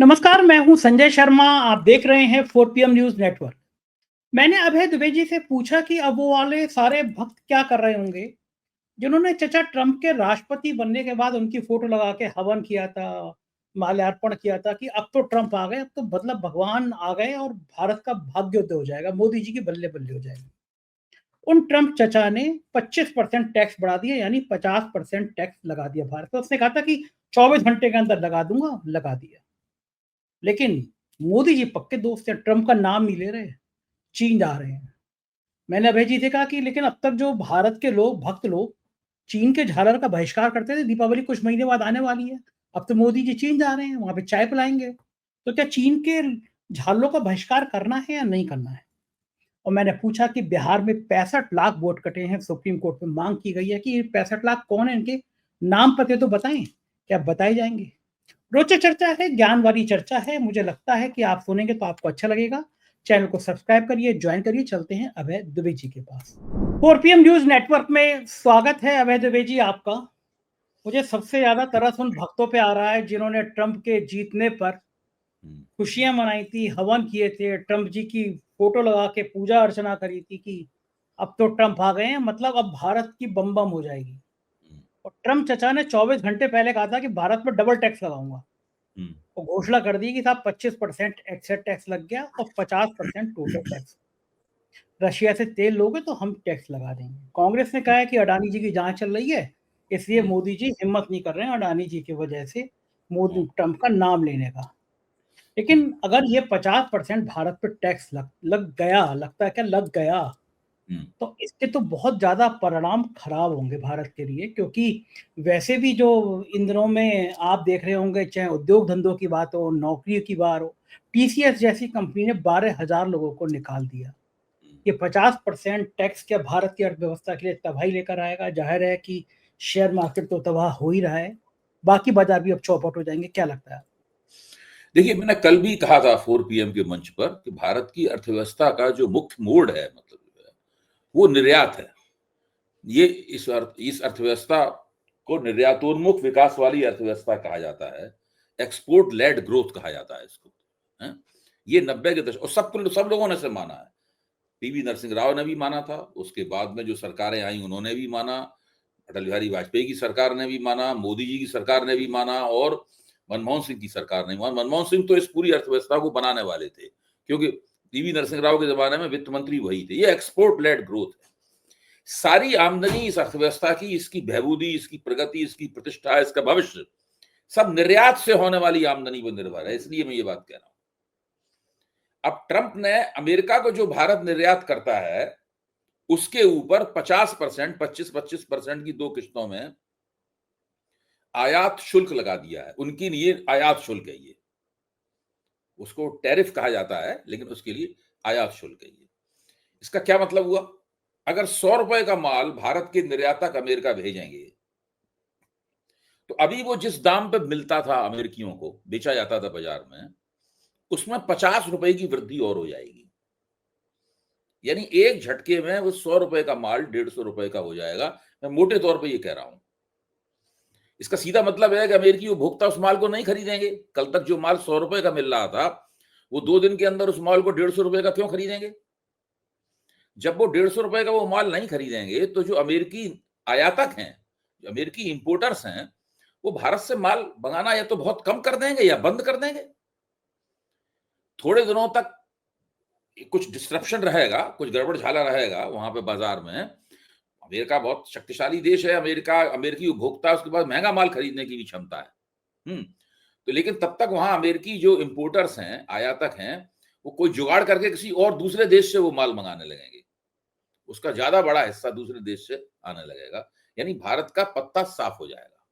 नमस्कार, मैं हूं संजय शर्मा। आप देख रहे हैं 4 PM न्यूज़ नेटवर्क। मैंने अभय दुबे जी से पूछा कि अब वो वाले सारे भक्त क्या कर रहे होंगे, जिन्होंने चचा ट्रंप के राष्ट्रपति बनने के बाद उनकी फोटो लगा के हवन किया था, माल्यार्पण किया था कि अब तो ट्रंप आ गए, अब तो मतलब भगवान आ गए और भारत का भाग्योदय हो जाएगा, मोदी जी की बल्ले-बल्ले हो जाएगी। उन ट्रंप चचा ने 25% टैक्स बढ़ा दिया, यानी 50% टैक्स लगा दिया भारत पे। उसने कहा था कि 24 घंटे के अंदर लगा दूँगा, लगा दिया। लेकिन मोदी जी पक्के दोस्त हैं, ट्रंप का नाम नहीं ले रहे, चीन जा रहे हैं। मैंने अभय जी से कहा कि लेकिन अब तक जो भारत के लोग, भक्त लोग चीन के झालर का बहिष्कार करते थे, दीपावली कुछ महीने बाद आने वाली है। अब तो मोदी जी चीन जा रहे हैं, वहाँ पे चाय पिलाएँगे। तो क्या चीन के झालरों का बहिष्कार करना है या नहीं करना है? और मैंने पूछा कि बिहार में 65 लाख वोट कटे हैं, सुप्रीम कोर्ट में माँग की गई है कि ये 65 लाख कौन है, इनके नाम पते तो बताएँ। क्या बताए जाएँगे? रोचक चर्चा है, ज्ञान वाली चर्चा है। मुझे लगता है कि आप सुनेंगे तो आपको अच्छा लगेगा। चैनल को सब्सक्राइब करिए, जॉइन करिए। चलते हैं अभय दुबे जी के पास। 4 PM न्यूज़ नेटवर्क में स्वागत है अभय दुबे जी आपका। मुझे सबसे ज़्यादा तरस उन भक्तों पे आ रहा है जिन्होंने ट्रंप के जीतने पर हुँ। खुशियाँ मनाई थी, हवन किए थे, ट्रंप जी की फ़ोटो लगा के पूजा अर्चना करी थी कि अब तो ट्रंप आ गए हैं, मतलब अब भारत की बम-बम हो जाएगी। हुँ, और ट्रंप चचा ने 24 घंटे पहले कहा था कि भारत में डबल टैक्स लगाऊँगा। हुँ, तो घोषणा कर दी कि साहब 25% एक्सेस टैक्स लग गया और 50% टोटल टैक्स। रशिया से तेल लोगे तो हम टैक्स लगा देंगे। कांग्रेस ने कहा है कि अडानी जी की जांच चल रही है, इसलिए हुँ, मोदी जी हिम्मत नहीं कर रहे हैं अडानी जी की वजह से हुँ, मोदी ट्रंप का नाम लेने का। हुँ, लेकिन अगर ये 50% भारत पे टैक्स लग लग गया, लगता है क्या लग गया, हुँ, तो इसके तो बहुत ज़्यादा परिणाम खराब होंगे भारत के लिए, क्योंकि वैसे भी जो इन दिनों में आप देख रहे होंगे, चाहे उद्योग धंधों की बात हो, नौकरी की बात हो, टीसीएस जैसी कंपनी ने 12,000 लोगों को निकाल दिया। हुँ। ये 50% टैक्स क्या भारत की अर्थव्यवस्था के लिए तबाही लेकर आएगा? ज़ाहिर है कि शेयर मार्केट तो तबाह हो ही रहा है, बाकी बाजार भी अब चौपट हो जाएँगे, क्या लगता है? देखिए, मैंने कल भी कहा था 4 पीएम के मंच पर कि भारत की अर्थव्यवस्था का जो मुख्य मोड़ है मतलब जो है, वो निर्यात है। ये इस अर्थव्यवस्था को निर्यातोन्मुख विकास वाली अर्थव्यवस्था कहा जाता है। एक्सपोर्ट लेड ग्रोथ कहा जाता है इसको, हैं? ये 90 के दशक और सब लोगों ने इसे माना है। पीवी नरसिंह राव ने भी माना था, उसके बाद में जो सरकारें आई उन्होंने भी माना, अटल बिहारी वाजपेयी की सरकार ने भी माना, मोदी जी की सरकार ने भी माना और मनमोहन सिंह की सरकार ने माना। मनमोहन सिंह तो इस पूरी अर्थव्यवस्था को बनाने वाले थे, क्योंकि पीवी नरसिंह राव के ज़माने में वित्त मंत्री वही थे। ये एक्सपोर्ट लेड ग्रोथ है। सारी आमदनी इस अर्थव्यवस्था की, इसकी बहबूदी, इसकी प्रगति, इसकी प्रतिष्ठा, इसका भविष्य, सब निर्यात से होने वाली आमदनी पर निर्भर है, इसलिए मैं ये बात कह रहा हूँ। अब ट्रंप ने अमेरिका को जो भारत निर्यात करता है, उसके ऊपर 50%, 25-25% की 2 किश्तों में आयात शुल्क लगा दिया है। उनकी लिए आयात शुल्क है ये। उसको टैरिफ कहा जाता है, लेकिन उसके लिए आयात शुल्क है ये। इसका क्या मतलब हुआ? अगर ₹100 का माल भारत के निर्यातक अमेरिका भेजेंगे, तो अभी वो जिस दाम पे मिलता था अमेरिकियों को, बेचा जाता था बाजार में, उसमें ₹50 की वृद्धि और हो जाएगी। यानी एक झटके में वो ₹100 का माल ₹150 का हो जाएगा। मैं मोटे तौर पे ये कह रहा हूं। इसका सीधा मतलब है कि अमेरिकी उपभोक्ता उस माल को नहीं खरीदेंगे। कल तक जो माल ₹100 का मिल रहा था, वो 2 दिन के अंदर उस माल को ₹150 का क्यों खरीदेंगे? जब वो ₹150 का वो माल नहीं खरीदेंगे, तो जो अमेरिकी आयातक हैं, जो अमेरिकी इंपोर्टर्स हैं, वो भारत से माल मंगाना या तो बहुत कम कर देंगे या बंद कर देंगे। थोड़े दिनों तक कुछ डिस्रप्शन रहेगा, कुछ गड़बड़-झाला रहेगा वहाँ पे बाजार में। अमेरिका बहुत शक्तिशाली देश है, अमेरिकी उपभोक्ता उसके पास महँगा माल खरीदने की भी क्षमता है। हुँ। तो लेकिन तब तक वहाँ अमेरिकी जो इम्पोर्टर्स हैं, आयातक हैं, वो कोई जुगाड़ करके किसी और दूसरे देश से वो माल मँगाने लगेंगे। उसका ज़्यादा बड़ा हिस्सा दूसरे देश से आने लगेगा, यानी भारत का पत्ता साफ हो जाएगा।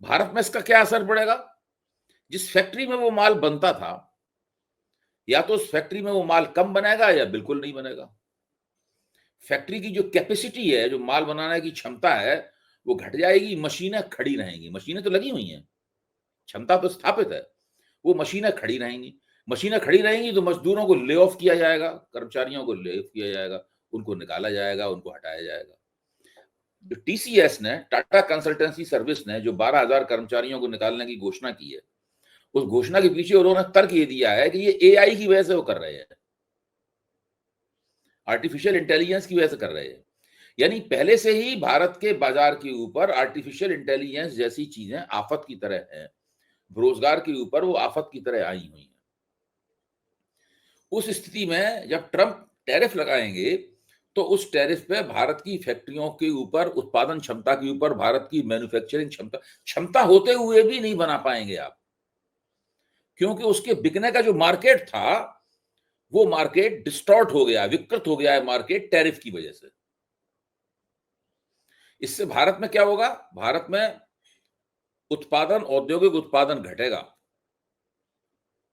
भारत में इसका क्या असर पड़ेगा? जिस फैक्ट्री में वो माल बनता था, या तो उस फैक्ट्री में वो माल कम बनेगा या बिल्कुल नहीं बनेगा। फैक्ट्री की जो कैपेसिटी है, जो माल बनाने की क्षमता है, वो घट जाएगी, मशीनें खड़ी रहेंगी। मशीनें तो लगी हुई हैं, क्षमता तो स्थापित है, वो मशीनें खड़ी रहेंगी। मशीनें खड़ी रहेंगी तो मज़दूरों को ले ऑफ किया जाएगा, कर्मचारियों को ले ऑफ किया जाएगा, उनको निकाला जाएगा, उनको हटाया जाएगा। जो टीसीएस ने, टाटा कंसल्टेंसी सर्विस ने जो 12,000 कर्मचारियों को निकालने की घोषणा की है, उस घोषणा के पीछे उन्होंने तर्क ये दिया है कि ये एआई की वजह से वो कर रहे हैं, आर्टिफिशियल इंटेलिजेंस की वजह से कर रहे हैं। यानी पहले से ही भारत के बाजार के ऊपर आर्टिफिशियल इंटेलिजेंस जैसी चीजें आफत की तरह हैं, रोजगार के ऊपर वो आफत की तरह आई हुई हैं। उस स्थिति में जब ट्रंप टैरिफ लगाएंगे तो उस टैरिफ पे भारत की फैक्ट्रियों के ऊपर, उत्पादन क्षमता के ऊपर, भारत की मैन्युफैक्चरिंग क्षमता होते हुए भी नहीं बना पाएंगे आप, क्योंकि उसके बिकने का जो मार्केट था वो मार्केट डिस्टॉर्ट हो गया, विकृत हो गया है मार्केट टैरिफ की वजह से। इससे भारत में क्या होगा? भारत में उत्पादन, औद्योगिक उत्पादन घटेगा।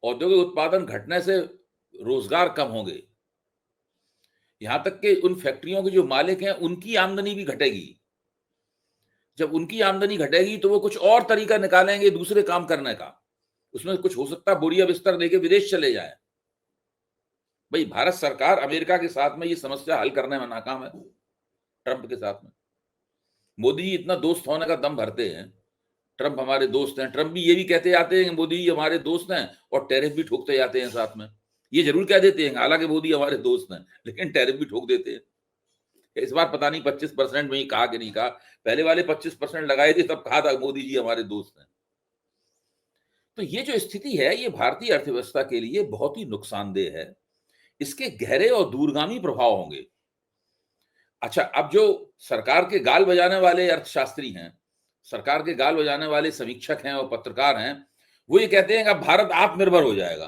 औद्योगिक उत्पादन घटने से रोजगार कम होंगे, यहां तक कि उन फैक्ट्रियों के जो मालिक हैं उनकी आमदनी भी घटेगी। जब उनकी आमदनी घटेगी तो वो कुछ और तरीका निकालेंगे दूसरे काम करने का। उसमें कुछ हो सकता है बोरिया बिस्तर लेके विदेश चले जाए। भाई, भारत सरकार अमेरिका के साथ में ये समस्या हल करने में नाकाम है, ट्रंप के साथ में। मोदी जी इतना दोस्त होने का दम भरते हैं, ट्रंप हमारे दोस्त हैं, ट्रंप भी ये भी कहते जाते हैं कि मोदी जी हमारे दोस्त हैं, और टैरिफ भी ठोकते जाते हैं साथ में। ये जरूर कह देते हैं हालांकि मोदी हमारे दोस्त हैं, लेकिन टैरिफ भी ठोक देते हैं। इस बार पता नहीं 25% में ही कहा कि नहीं कहा, पहले वाले 25% लगाए थे तब कहा था मोदी जी हमारे दोस्त हैं। तो ये जो स्थिति है ये भारतीय अर्थव्यवस्था के लिए बहुत ही नुकसानदेह है, इसके गहरे और दूरगामी प्रभाव होंगे। अच्छा, अब जो सरकार के गाल बजाने वाले अर्थशास्त्री हैं, सरकार के गाल बजाने वाले समीक्षक हैं और पत्रकार हैं, वो ये कहते हैं कि अब भारत आत्मनिर्भर हो जाएगा।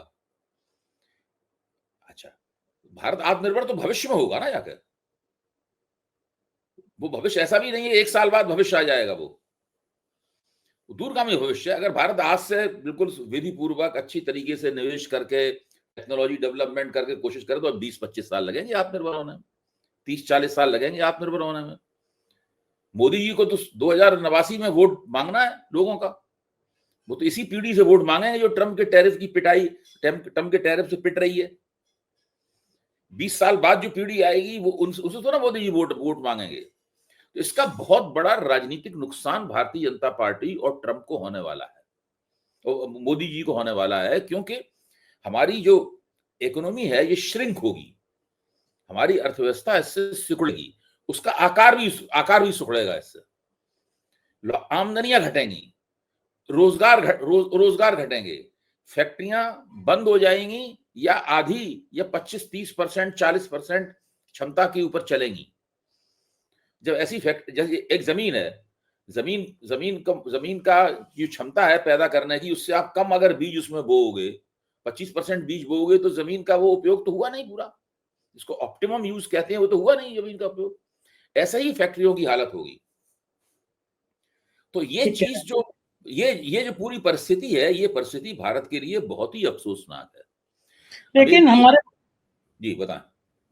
अच्छा, भारत आत्मनिर्भर तो भविष्य में होगा ना जाकर, वो भविष्य ऐसा भी नहीं है 1 साल बाद भविष्य आ जाएगा, वो दूरगामी भविष्य है। अगर भारत आज से बिल्कुल विधि पूर्वक अच्छी तरीके से निवेश करके, टेक्नोलॉजी डेवलपमेंट करके कोशिश करे तो 20-25 साल लगेंगे आत्मनिर्भर होने में, 30-40 साल लगेंगे आत्मनिर्भर होने में। मोदी जी को तो 2089 में वोट मांगना है लोगों का, वो तो इसी पीढ़ी से वोट मांगेंगे जो ट्रंप के टैरिफ की पिटाई, ट्रंप के टैरिफ से पिट रही है। 20 साल बाद जो पीढ़ी आएगी वो उनसे तो ना मोदी जी वोट मांगेंगे। तो इसका बहुत बड़ा राजनीतिक नुकसान भारतीय जनता पार्टी और ट्रंप को होने वाला है, और मोदी जी को होने वाला है, क्योंकि हमारी जो इकोनॉमी है ये श्रिंक होगी, हमारी अर्थव्यवस्था इससे सिकुड़ेगी, उसका आकार भी सिकुड़ेगा, इससे आमदनियां घटेंगी, रोजगार घटेंगे, फैक्ट्रियां बंद हो जाएंगी या आधी या 25-30%, 40% क्षमता के ऊपर चलेंगी। जब ऐसी जैसे एक जमीन है, जमीन का जो क्षमता है पैदा करने की, उससे आप कम अगर बीज उसमें बोओगे, 25% बीज बोओगे, तो जमीन का वो उपयोग तो हुआ नहीं पूरा, इसको ऑप्टिमम यूज कहते हैं, वो तो हुआ नहीं जमीन का उपयोग। ऐसा ही फैक्ट्रियों की हालत होगी। तो ये चीज जो ये जो पूरी परिस्थिति है, ये परिस्थिति भारत के लिए बहुत ही अफसोसनाक है। लेकिन हमारे जी बताएं।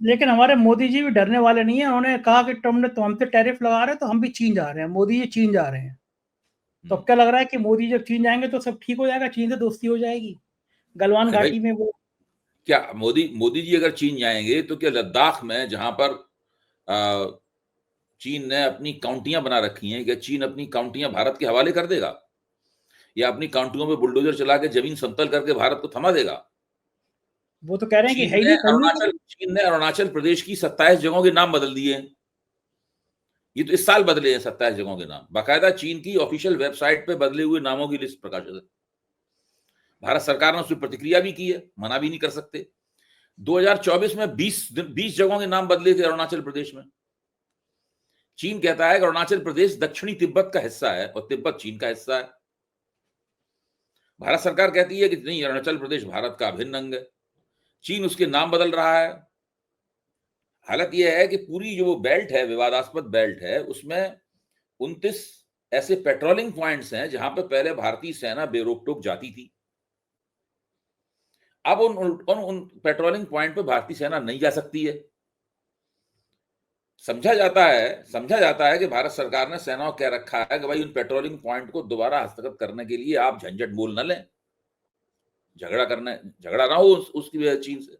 लेकिन हमारे मोदी जी भी डरने वाले नहीं है। उन्होंने कहा कि ट्रम्प ने तो हम पे टैरिफ लगा रहे हैं, तो हम भी चीन जा रहे हैं, मोदी जी चीन जा रहे हैं। तो अब क्या लग रहा है कि मोदी जब चीन जाएंगे तो सब ठीक हो जाएगा, चीन से दोस्ती हो जाएगी, गलवान घाटी में वो। क्या मोदी जी अगर चीन जाएंगे तो क्या लद्दाख में, जहां पर चीन ने अपनी काउंटियां बना रखी हैं, क्या चीन अपनी काउंटियां भारत के हवाले कर देगा, या अपनी काउंटियों में बुलडोजर चला के जमीन समतल करके भारत को थमा देगा? वो तो कह रहे हैं कि है ही नहीं। चीन ने अरुणाचल प्रदेश की 27 जगहों के नाम बदल दिए हैं। ये तो इस साल बदले हैं 27 जगहों के नाम, बाकायदा चीन की ऑफिशियल वेबसाइट पे बदले हुए नामों की लिस्ट प्रकाशित है। भारत सरकार ने उसकी प्रतिक्रिया भी की है, मना भी नहीं कर सकते। 2024 में 20 जगहों के नाम बदले थे अरुणाचल प्रदेश में। चीन कहता है कि अरुणाचल प्रदेश दक्षिणी तिब्बत का हिस्सा है और तिब्बत चीन का हिस्सा है। भारत सरकार कहती है कि नहीं, अरुणाचल प्रदेश भारत का अभिन्न अंग है। चीन उसके नाम बदल रहा है। हालत यह है कि पूरी जो बेल्ट है, विवादास्पद बेल्ट है, उसमें 29 ऐसे पेट्रोलिंग पॉइंट्स हैं जहां पर पहले भारतीय सेना बेरोक टोक जाती थी। अब उन पेट्रोलिंग पॉइंट पर भारतीय सेना नहीं जा सकती है। समझा जाता है कि भारत सरकार ने सेना को कह रखा है कि भाई उन पेट्रोलिंग पॉइंट को दोबारा हस्तगत करने के लिए आप झंझट मोल न लें, झगड़ा ना हो उसकी वजह चीन से।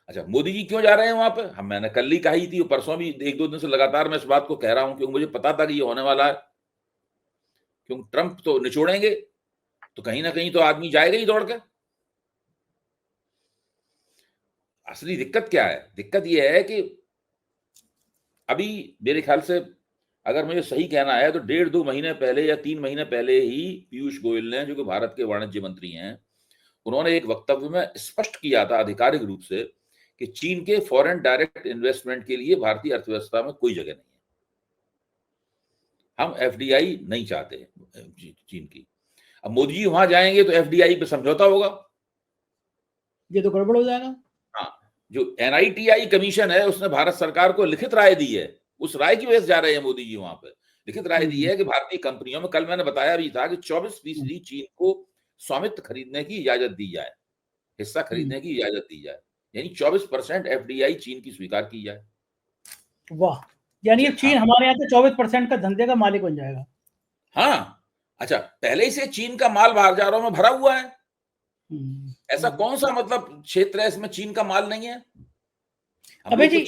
अच्छा, मोदी जी क्यों जा रहे हैं वहां पे? मैंने कल ही कही थी, परसों भी 1-2 दिन से लगातार मैं इस बात को कह रहा हूं, क्योंकि मुझे पता था कि ये होने वाला है। क्योंकि ट्रंप तो निचोड़ेंगे, तो कहीं ना कहीं तो आदमी जाएगा ही दौड़ के। असली दिक्कत क्या है? दिक्कत यह है कि अभी मेरे ख्याल से, अगर मुझे सही कहना है, तो 1.5-2 महीने पहले या 3 महीने पहले ही पीयूष गोयल ने, जो कि भारत के वाणिज्य मंत्री हैं, उन्होंने एक वक्तव्य में स्पष्ट किया था आधिकारिक रूप से कि चीन के फॉरेन डायरेक्ट इन्वेस्टमेंट के लिए भारतीय अर्थव्यवस्था में कोई जगह नहीं है। हम एफडीआई नहीं चाहते चीन की। अब मोदी जी वहां जाएंगे तो एफडीआई पे समझौता होगा, ये तो गड़बड़ हो जाएगा। हाँ। जो एनआईटीआई कमीशन है उसने भारत सरकार को लिखित राय दी है, उस राय की वजह से जा रहे हैं मोदी जी वहां पे। लिखित राय दी है कि भारतीय कंपनियों में, कल मैंने बताया भी था कि 24% चीन को स्वामित्व खरीदने की इजाजत दी जाए, हिस्सा खरीदने की इजाजत दी जाए, यानी 24% एफडीआई चीन की स्वीकार की जाए। वाह, यानी अब चीन हमारे यहाँ से 24% का धंधे का मालिक बन जाएगा। हाँ, अच्छा, पहले ही से चीन का माल बाजारों में भरा हुआ है। ऐसा कौन सा मतलब क्षेत्र है इसमें चीन का माल नहीं है? अबे जी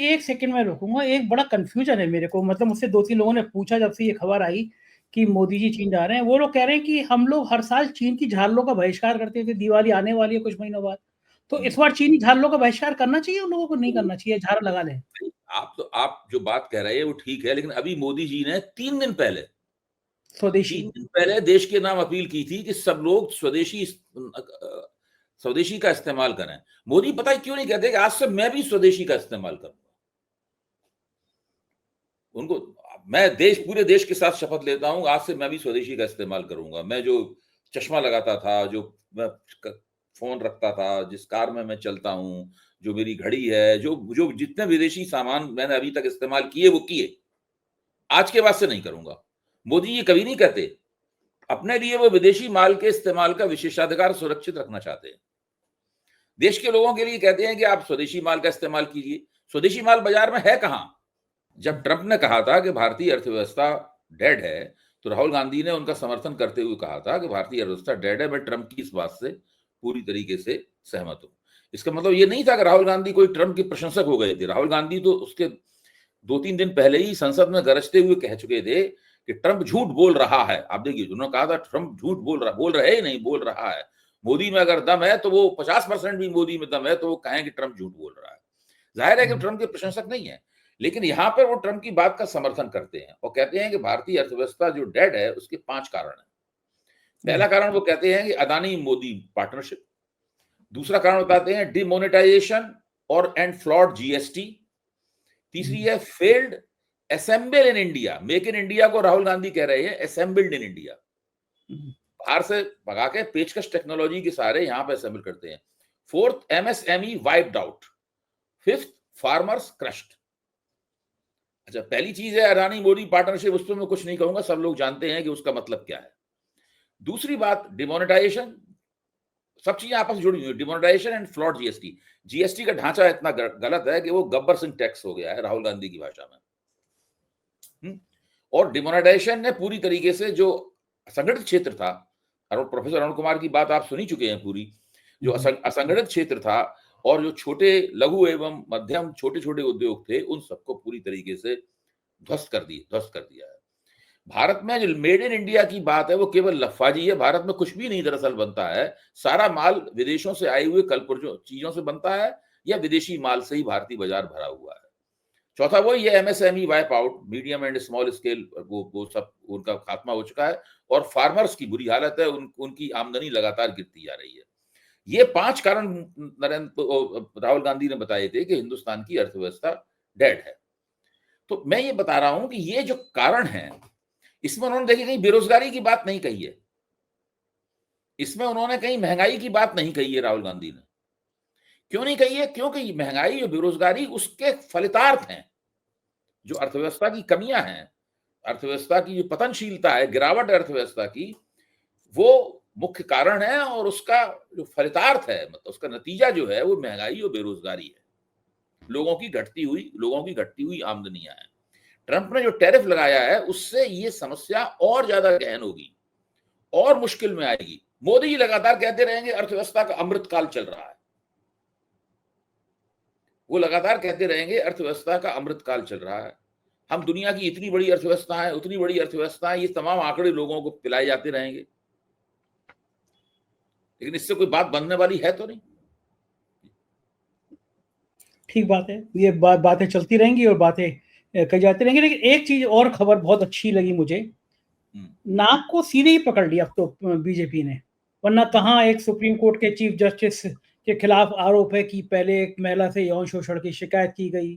एक सेकंड में रुकूंगा। एक बड़ा कंफ्यूजन है मेरे को, मतलब मुझसे 2-3 लोगों ने पूछा जब से ये खबर आई कि मोदी जी चीन जा रहे हैं। वो लोग कह रहे हैं कि हम लोग हर साल चीन की झालरों का बहिष्कार करते थे, दिवाली आने वाली है कुछ महीनों बाद, तो इस बार चीनी झालरों का बहिष्कार करना चाहिए उन लोगों को, नहीं करना चाहिए, झाड़ लगा लें? आप जो बात कह रहे हैं वो ठीक है, लेकिन अभी मोदी जी ने 3 स्वदेशी दिन पहले देश के नाम अपील की थी कि सब लोग स्वदेशी का इस्तेमाल करें। मोदी पता है क्यों नहीं कहते कि आज से मैं भी स्वदेशी का इस्तेमाल करूंगा? उनको, मैं पूरे देश के साथ शपथ लेता हूं, आज से मैं भी स्वदेशी का इस्तेमाल करूंगा। मैं जो चश्मा लगाता था, जो मैं फोन रखता था, जिस कार में मैं चलता हूं, जो मेरी घड़ी है, जो जो जितने विदेशी सामान मैंने अभी तक इस्तेमाल किए वो किए, आज के बाद से नहीं करूंगा। मोदी जी कभी नहीं कहते। अपने लिए वो विदेशी माल के इस्तेमाल का विशेषाधिकार सुरक्षित रखना चाहते हैं। देश के लोगों के लिए कहते हैं कि आप स्वदेशी माल का इस्तेमाल कीजिए। स्वदेशी माल बाजार में है कहां? जब ट्रंप ने कहा था कि भारतीय अर्थव्यवस्था डेड है, तो राहुल गांधी ने उनका समर्थन करते हुए कहा था कि भारतीय अर्थव्यवस्था डेड है। मैं ट्रंप की इस बात से पूरी तरीके से सहमत हूं। इसका मतलब ये नहीं था कि राहुल गांधी कोई ट्रंप के प्रशंसक हो गए थे। राहुल गांधी तो उसके 2-3 दिन पहले ही संसद में गरजते हुए कह चुके थे कि ट्रंप झूठ बोल रहा है। आप देखिए, उन्होंने कहा था ट्रंप झूठ बोल रहे ही नहीं, बोल रहा है। मोदी में अगर दम है तो वो 50% भी मोदी में दम है तो वो कहें कि ट्रंप झूठ बोल रहा है। जाहिर है कि ट्रंप के प्रशंसक नहीं है, लेकिन यहां पर वो ट्रंप की बात का समर्थन करते हैं और कहते हैं कि भारतीय अर्थव्यवस्था जो डेड है उसके 5 कारण हैं। पहला कारण वो कहते हैं कि अदानी मोदी पार्टनरशिप। दूसरा कारण बताते हैं डिमोनेटाइजेशन और एंड फ्लॉड जीएसटी। तीसरी है failed assemble in India. Make in India को राहुल गांधी कह रहे हैं असेंबल्ड इन इंडिया। बाहर से भगा के पेचकश टेक्नोलॉजी के सारे यहां पे असेंबल करते हैं। Fourth, MSME wiped out. Fifth, farmers crushed. अच्छा, पहली चीज है अडानी मोदी पार्टनरशिप, उस पर मैं कुछ नहीं कहूंगा, सब लोग जानते हैं कि उसका मतलब क्या है। दूसरी बात, डिमोनेटाइजेशन। सब चीजें आपस में जुड़ी हुई, demonetisation and flawed GST. GST का ढांचा इतना गलत है कि वो गब्बर सिंह टैक्स हो गया है राहुल गांधी की भाषा में। और डिमोनेटाइजेशन ने पूरी तरीके से जो असंगठित क्षेत्र था, प्रोफेसर अरुण कुमार की बात आप सुनी चुके हैं पूरी, जो असंगठित क्षेत्र था और जो छोटे लघु एवं मध्यम छोटे छोटे उद्योग थे, उन सबको पूरी तरीके से ध्वस्त कर दिया है। भारत में जो मेड इन इंडिया की बात है वो केवल लफाजी है। भारत में कुछ भी नहीं दरअसल बनता है। सारा माल विदेशों से आए हुए कलपुर्जों चीजों से बनता है या विदेशी माल से ही भारतीय बाजार भरा हुआ है। चौथा वो ये MSME wipe out, medium and small scale, वो सब उनका खात्मा हो चुका है और फार्मर्स की बुरी हालत है। उनकी आमदनी लगातार गिरती जा रही है। ये 5 कारण राहुल गांधी ने बताए थे कि हिंदुस्तान की अर्थव्यवस्था डेड है। तो मैं ये बता रहा हूं कि ये जो कारण है, इसमें उन्होंने देखिए कहीं बेरोजगारी की बात नहीं कही है, इसमें उन्होंने कहीं महंगाई की बात नहीं कही है। राहुल गांधी ने क्यों नहीं कही है? क्योंकि महंगाई और बेरोजगारी उसके फलितार्थ हैं। जो अर्थव्यवस्था की कमियां हैं, अर्थव्यवस्था की जो पतनशीलता है, गिरावट अर्थव्यवस्था की, वो मुख्य कारण है और उसका जो फलितार्थ है, मतलब उसका नतीजा जो है वो महंगाई और बेरोजगारी है। लोगों की घटती हुई आमदनियां हैं। ट्रंप ने जो टैरिफ लगाया है उससे ये समस्या और ज्यादा गहन होगी और मुश्किल में आएगी। मोदी जी लगातार कहते रहेंगे अर्थव्यवस्था का अमृतकाल चल रहा है, वो लगातार कहते रहेंगे अर्थव्यवस्था का अमृतकाल चल रहा है। हम दुनिया की इतनी बड़ी अर्थव्यवस्था है, उतनी बड़ी अर्थव्यवस्था है, ये तमाम आंकड़े लोगों को पिलाए जाते रहेंगे। लेकिन इससे कोई बात बनने वाली है तो नहीं। ठीक बात है, ये बातें चलती रहेंगी और बातें कही जाती रहेंगी। लेकिन एक चीज और खबर बहुत अच्छी लगी मुझे, नाक को सीधे ही पकड़ लिया अब तो बीजेपी ने, वरना कहाँ एक सुप्रीम कोर्ट के चीफ जस्टिस के खिलाफ आरोप है कि पहले एक महिला से यौन शोषण की शिकायत की गई,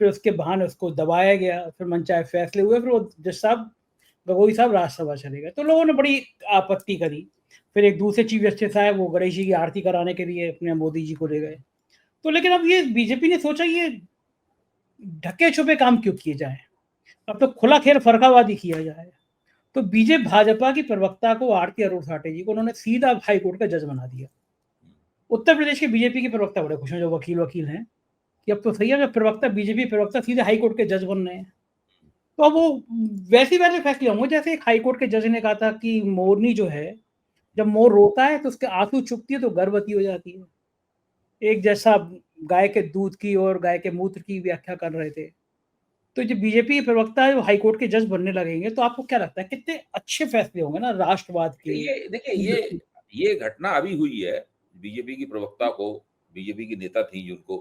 फिर उसके बहाने उसको दबाया गया, फिर मनचाहे फैसले हुए, फिर वो जज साहब गगोई साहब राज्यसभा चले गए, तो लोगों ने बड़ी आपत्ति करी। फिर एक दूसरे चीफ जस्टिस आए, वो गणेश जी की आरती कराने के लिए अपने मोदी जी को ले गए। तो लेकिन अब ये बीजेपी ने सोचा ये ढके छुपे काम क्यों किए जाए, अब तो खुला खेल फरकावादी किया जाए। तो भाजपा की प्रवक्ता को आरती अरोड़ साठे जी को उन्होंने सीधा हाई कोर्ट का जज बना दिया। उत्तर प्रदेश के बीजेपी के प्रवक्ता बड़े खुश हैं, जो वकील हैं, कि अब तो सही है, जब प्रवक्ता बीजेपी प्रवक्ता सीधे हाई कोर्ट के जज बन रहे हैं। तो अब वो वैसे फैसले होंगे जैसे एक हाई कोर्ट के जज ने कहा था कि मोरनी जो है, जब मोर रोता है तो उसके आंसू चुभती है तो गर्भवती हो जाती है। एक जैसा गाय के दूध की और गाय के मूत्र की व्याख्या कर रहे थे। तो जो बीजेपी के प्रवक्ता है वो हाई कोर्ट के जज बनने लगेंगे, तो आपको क्या लगता है कितने अच्छे फैसले होंगे ना राष्ट्रवाद के? ये देखिए, ये घटना अभी हुई है। बीजेपी की प्रवक्ता को, बीजेपी की नेता थी जिनको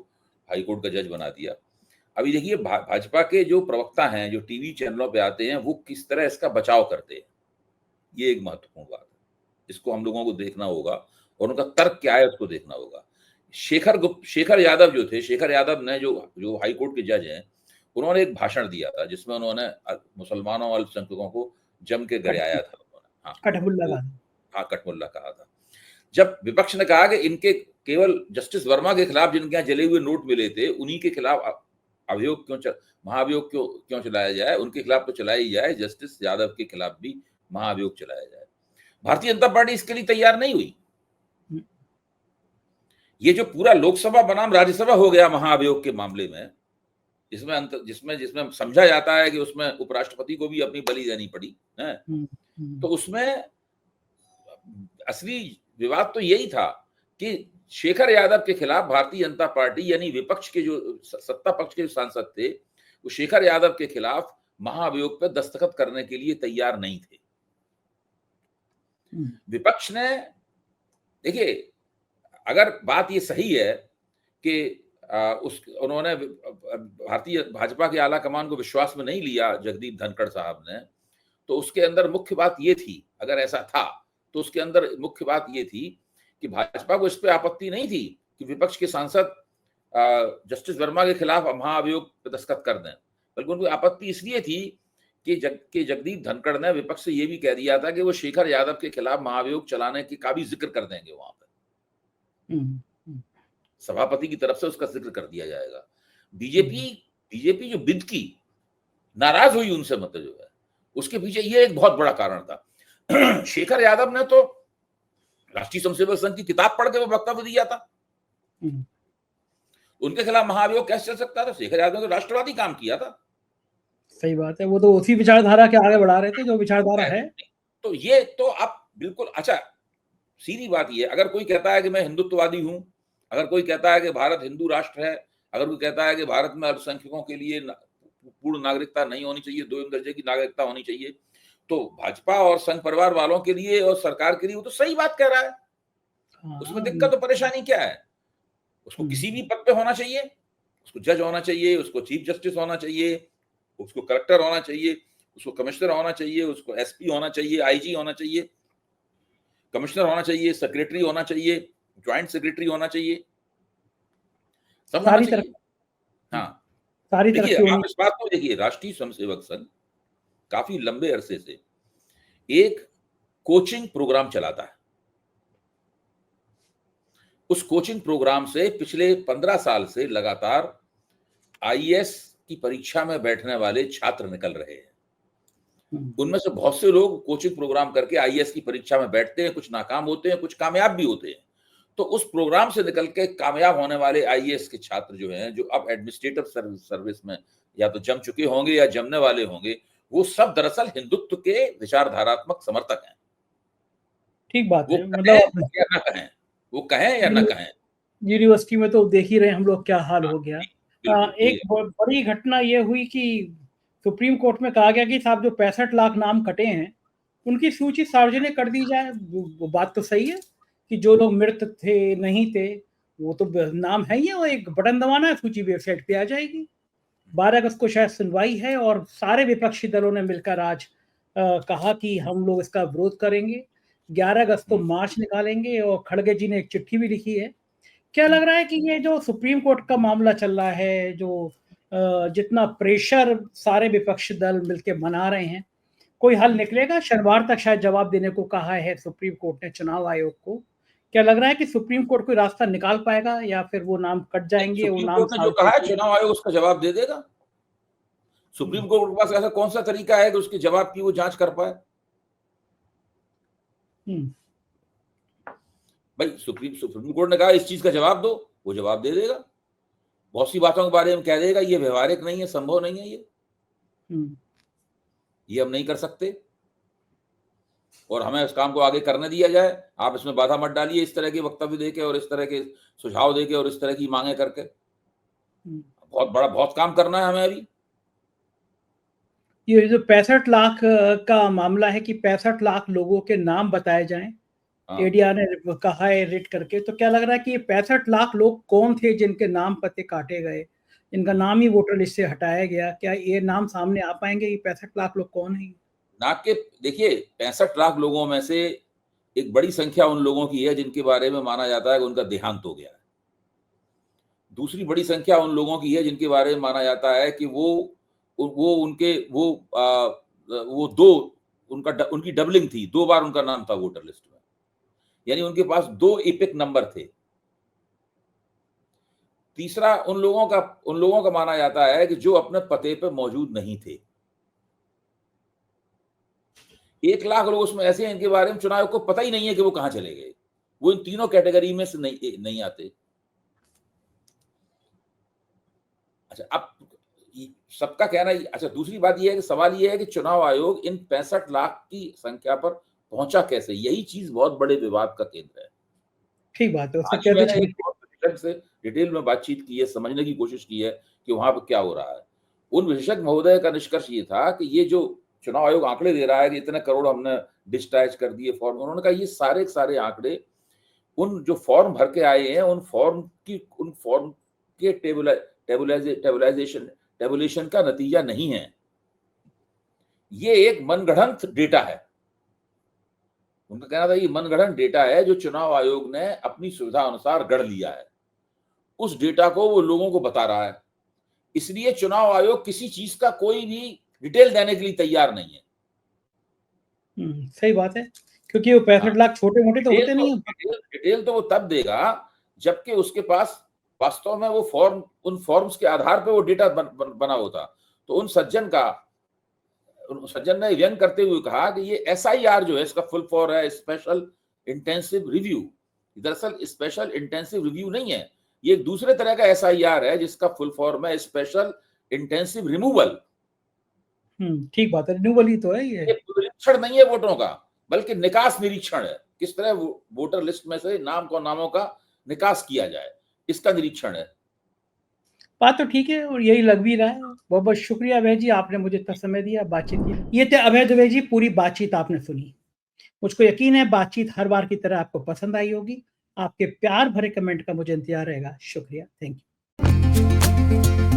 हाई कोर्ट का जज बना दिया। अभी देखिए भाजपा के जो प्रवक्ता हैं, जो टीवी चैनलों पे आते हैं, वो किस तरह इसका बचाव करते हैं, ये एक महत्वपूर्ण बात है। इसको हम लोगों को देखना होगा और उनका तर्क क्या है उसको देखना होगा। शेखर यादव जो थे, शेखर यादव ने जो हाई कोर्ट के जज हैं, उन्होंने एक भाषण दिया था जिसमें उन्होंने मुसलमानों और अल्पसंख्यकों को जम के गिराया था उन्होंने। हाँ, कठमुल्ला कहा था। जब विपक्ष ने कहा कि इनके केवल जस्टिस वर्मा के खिलाफ जिनके यहाँ जले हुए नोट मिले थे, उन्हीं के खिलाफ अभियोग महाभियोग क्यों चलाया जाए, उनके खिलाफ तो चलाया ही जाए, जस्टिस यादव के खिलाफ भी महाभियोग चलाया जाए। भारतीय जनता पार्टी इसके लिए तैयार नहीं हुई। ये जो पूरा लोकसभा बनाम राज्यसभा हो गया महाअभियोग के मामले में, जिसमें समझा जाता है कि उसमें उपराष्ट्रपति को भी अपनी बलि देनी पड़ी है, तो उसमें असली विवाद तो यही था कि शेखर यादव के खिलाफ भारतीय जनता पार्टी यानी विपक्ष के जो सत्ता पक्ष के सांसद थे, वो शेखर यादव के खिलाफ महाअभियोग पर दस्तखत करने के लिए तैयार नहीं थे। विपक्ष ने, देखिए, अगर बात ये सही है कि उन्होंने भाजपा के आला कमान को विश्वास में नहीं लिया जगदीप धनखड़ साहब ने, तो उसके अंदर मुख्य बात ये थी, अगर ऐसा था तो उसके अंदर मुख्य बात ये थी कि भाजपा को इस पे आपत्ति नहीं थी कि विपक्ष के सांसद जस्टिस वर्मा के खिलाफ महाअभियोग पे दस्तखत कर दें, बल्कि उनको आपत्ति इसलिए थी कि जगदीप धनखड़ ने विपक्ष से ये भी कह दिया था कि वो शेखर यादव के खिलाफ महाअभियोग चलाने का भी जिक्र कर देंगे वहां पर, सभापति की तरफ से उसका जिक्र कर दिया जाएगा। बीजेपी जो बिदकी नाराज हुई उनसे, मतलब जो है उसके पीछे ये एक बहुत बड़ा कारण था। शेखर यादव ने तो राष्ट्रीय स्वयंसेवक संघ की किताब पढ़ के वो वक्तव्य दिया था, उनके खिलाफ महाअभियोग कैसे चल सकता था? शेखर यादव ने तो राष्ट्रवादी काम किया था। सही बात है, वो तो उसी विचारधारा के आगे बढ़ा रहे थे जो विचारधारा है। तो ये तो आप बिल्कुल, अच्छा सीधी बात ये, अगर कोई कहता है कि मैं हिंदुत्ववादी हूं, अगर कोई कहता है कि भारत हिंदू राष्ट्र है, अगर कोई कहता है कि भारत में अल्पसंख्यकों के लिए पूर्ण नागरिकता नहीं होनी चाहिए, 2 दर्जे की नागरिकता होनी चाहिए, तो भाजपा और संघ परिवार वालों के लिए और सरकार के लिए वो तो सही बात कह रहा है। उसमें दिक्कत तो परेशानी क्या है? उसको किसी भी पद पे होना चाहिए, उसको जज होना चाहिए, उसको चीफ जस्टिस होना चाहिए, उसको कलेक्टर होना चाहिए, उसको कमिश्नर होना चाहिए, उसको एसपी होना चाहिए, आईजी होना चाहिए, कमिश्नर होना चाहिए, सेक्रेटरी होना चाहिए, ज्वाइंट सेक्रेटरी होना चाहिए, सब होना चाहिए। हाँ, देखिए आप इस बात को देखिए, राष्ट्रीय स्वयंसेवक संघ काफी लंबे अरसे से एक कोचिंग प्रोग्राम चलाता है। उस कोचिंग प्रोग्राम से पिछले 15 साल से लगातार आईएएस की परीक्षा में बैठने वाले छात्र निकल रहे हैं। उनमें से बहुत से लोग कोचिंग प्रोग्राम करके आईएएस की परीक्षा में बैठते हैं, कुछ नाकाम होते हैं, कुछ कामयाब भी होते हैं। तो उस प्रोग्राम से निकल के कामयाब होने वाले आईएएस के छात्र जो हैं, जो अब एडमिनिस्ट्रेटिव सर्विस में या तो जम चुके होंगे या जमने वाले होंगे, वो सब दरअसल हिंदुत्व के विचारधारात्मक समर्थक हैं। ठीक बात है, मतलब वो कहें या ना कहें, यूनिवर्सिटी में तो देख ही रहे हम लोग क्या हाल हो गया। एक बड़ी घटना ये हुई कि सुप्रीम कोर्ट में कहा गया कि साहब जो 65 लाख नाम कटे हैं उनकी सूची सार्वजनिक कर दी जाए। वो बात तो सही है, कि जो लोग मृत थे, नहीं थे, वो तो नाम है ही है, वो एक बटन दबाना है, सूची वेबसाइट पे आ जाएगी। 12 अगस्त को शायद सुनवाई है और सारे विपक्षी दलों ने मिलकर आज कहा कि हम लोग इसका विरोध करेंगे। 11 अगस्त को मार्च निकालेंगे और खड़गे जी ने एक चिट्ठी भी लिखी है। क्या लग रहा है कि ये जो सुप्रीम कोर्ट का मामला चल रहा है, जो जितना प्रेशर सारे विपक्षी दल मिलके बना रहे हैं, कोई हल निकलेगा? शनिवार तक शायद जवाब देने को कहा है सुप्रीम कोर्ट ने चुनाव आयोग को। क्या लग रहा है कि सुप्रीम कोर्ट कोई रास्ता निकाल पाएगा या फिर वो नाम कट जाएँगे, वो सुप्रीम नाम कोर्ट ने जो साबित कहा है होंगे? चुनाव आयोग उसका जवाब दे देगा। सुप्रीम कोर्ट के पास ऐसा कौन सा तरीका है कि उसके जवाब की वो जांच कर पाए? हुँ। भाई सुप्रीम कोर्ट ने कहा इस चीज का जवाब दो, वो जवाब दे देगा। बहुत सी बातों के बारे में कह देगा ये व्यवहारिक नहीं है, संभव नहीं है ये हम नहीं कर सकते और हमें इस काम को आगे करने दिया जाए। आप इसमें बाधा मत डालिए इस तरह के वक्तव्य देके और इस तरह के सुझाव देके और इस तरह की मांगे करके। बहुत काम करना है हमें अभी। ये जो 65 लाख का मामला है कि 65 लाख लोगों के नाम बताए जाएँ। एडीआर ने कहा है रिट करके, तो क्या लग रहा है कि ये 65 लाख लोग कौन थे जिनके नाम पते काटे गए? इनका नाम ही वोटर लिस्ट से हटाया गया। क्या ये नाम सामने आ पाएँगे कि 65 लाख लोग कौन हैं? देखिए 65 लाख लोगों में से एक बड़ी संख्या उन लोगों की है जिनके बारे में माना जाता है कि उनका देहांत हो गया है। दूसरी बड़ी संख्या उन लोगों की है जिनके बारे में माना जाता है कि उनकी डबलिंग थी, 2 बार उनका नाम था वोटर लिस्ट में। यानी उनके पास 2 एपिक नंबर थे। तीसरा उन लोगों का माना जाता है कि जो अपने पते पे मौजूद नहीं थे। 1 लाख लोग उसमें ऐसे हैं इनके बारे में चुनाव को पता ही नहीं है कि वो कहां चले गए। वो इन तीनों कैटेगरी में से नहीं आते। अच्छा, अब सबका कहना है। अच्छा, दूसरी बात यह है कि सवाल यह है कि चुनाव आयोग इन 65 लाख की संख्या पर पहुंचा कैसे? यही चीज बहुत बड़े विवाद का केंद्र है। ठीक बात है, उसका आज क्या मैंने एक बहुत विशेषज्ञ से डिटेल में बातचीत की है, समझने की कोशिश की है कि वहां पर क्या हो रहा है। उन विशेषज्ञ महोदय का निष्कर्ष ये था कि ये जो चुनाव आयोग आंकड़े दे रहा है कि इतने करोड़ हमने डिजिटाइज कर दिए फॉर्म, उन्होंने कहा ये सारे आंकड़े उन जो फॉर्म भर के आए हैं उन फॉर्म के टेबुलेशन का नतीजा नहीं है। ये एक मनगढ़ंत डेटा है। उनका कहना था ये मनगढ़ंत डेटा है जो चुनाव आयोग ने अपनी सुविधा अनुसार गढ़ लिया है। उस डेटा को वो लोगों को बता रहा है। इसलिए चुनाव आयोग किसी चीज का कोई भी डिटेल देने के लिए तैयार नहीं है। सही बात है, क्योंकि वो 65 लाख छोटे-मोटे तो होते नहीं है। डिटेल तो वो तब देगा जबकि उसके पास वास्तव में उन फॉर्म्स के आधार पे वो डेटा बना होता। तो उन सज्जन ने व्यंग करते हुए कहा कि ये SIR जो है इसका फुल फॉर्म है स्पेशल इंटेंसिव रिव्यू। दरअसल स्पेशल इंटेंसिव रिव्यू नहीं है, ये एक दूसरे तरह का SIR है जिसका फुल फॉर्म है स्पेशल इंटेंसिव रिमूवल। ठीक बात है, रिन्यूअल ही तो है ये। निरीक्षण नहीं है वोटरों का, बल्कि निकास निरीक्षण है। किस तरह वोटर लिस्ट में से नामों का निकास किया जाए, इसका निरीक्षण है। बात तो ठीक है और यही लग भी रहा है। बहुत-बहुत शुक्रिया अभय जी, आपने मुझे इतना समय दिया, बातचीत की। ये थे अभय दुबे जी, पूरी बातचीत आपने सुनी। मुझको यकीन है बातचीत हर बार की तरह आपको पसंद आई होगी। आपके प्यार भरे कमेंट का मुझे इंतज़ार रहेगा। शुक्रिया, थैंक यू।